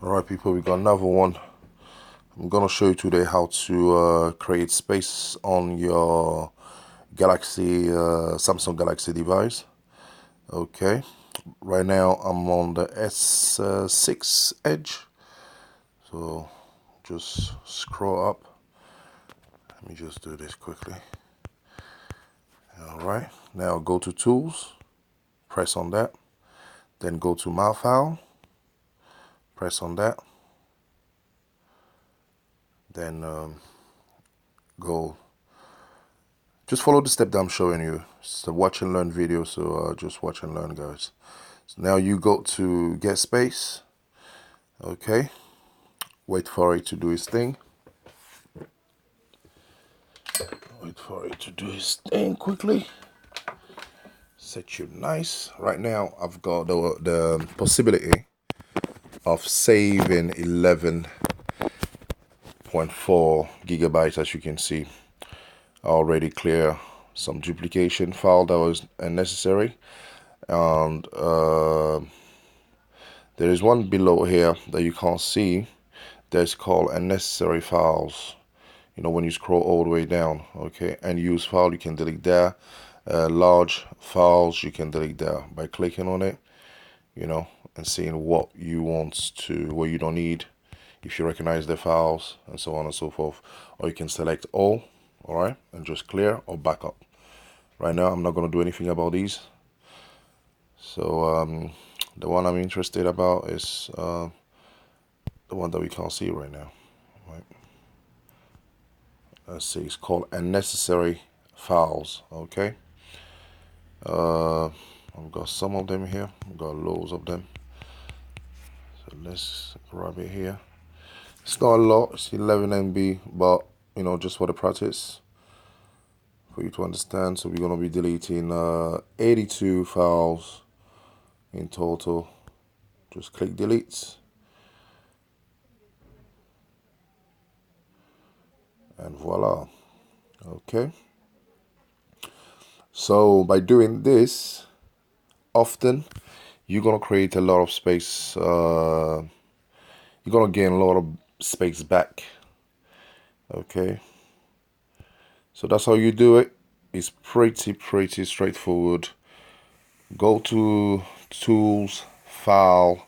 Alright people, we got another one. I'm gonna show you today how to create space on your Galaxy Samsung Galaxy device. Okay, right now I'm on the S6 Edge, so just scroll up. Let me just do this quickly. Alright, now go to Tools, press on that, then go to My File, press on that, then go. Just follow the step that I'm showing you. It's a watch and learn video, so just watch and learn, guys. So now you go to get space. Okay, wait for it to do its thing. Wait for it to do its thing quickly. Set you nice. Right now, I've got the possibility of saving 11.4 gigabytes, as you can see. I already clear some duplication file that was unnecessary, and there is one below here that you can't see that's called unnecessary files. You know, when you scroll all the way down, okay, and use file, you can delete there. Large files, you can delete there by clicking on it, you know, and seeing what you want to, what you don't need, if you recognize the files, and so on and so forth. Or you can select all right, and just clear or backup. Right now I'm not going to do anything about these. So the one I'm interested about is the one that we can't see right now, right? Let's see, it's called unnecessary files. Okay, I've got some of them here. I've got loads of them, so let's grab it here. It's not a lot, it's 11 MB, but you know, just for the practice, for you to understand. So we're going to be deleting 82 files in total. Just click delete, and voila. Okay, so by doing this often, you're going to create a lot of space. You're going to gain a lot of space back. Okay, so that's how you do it. It's pretty straightforward. Go to Tools, File,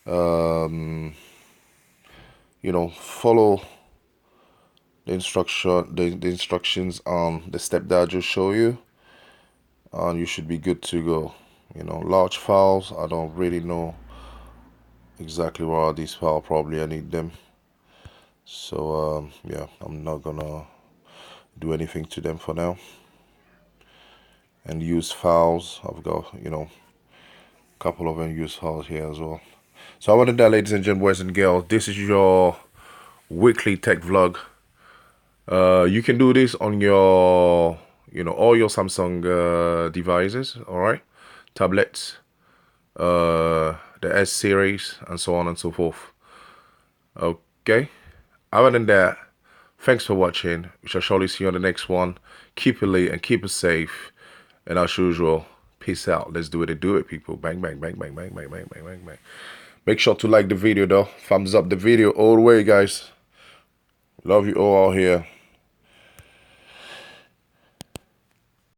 you know, follow the instructions on the step that I just showed you, and you should be good to go. You know, large files, I don't really know exactly where are these files. Probably I need them. So yeah, I'm not gonna do anything to them for now. And use files, I've got, you know, a couple of unused files here as well. So I wanted that, ladies and gentlemen, boys and girls, this is your weekly tech vlog. You can do this on your, you know, all your Samsung devices, all right, tablets, the S series, and so on and so forth. Okay, other than that, thanks for watching. We shall surely see you on the next one. Keep it lit and keep it safe, and as usual, peace out. Let's do it and do it, people. Bang bang bang bang bang bang bang bang bang bang. Make sure to like the video though. Thumbs up the video all the way, guys. Love you all out here.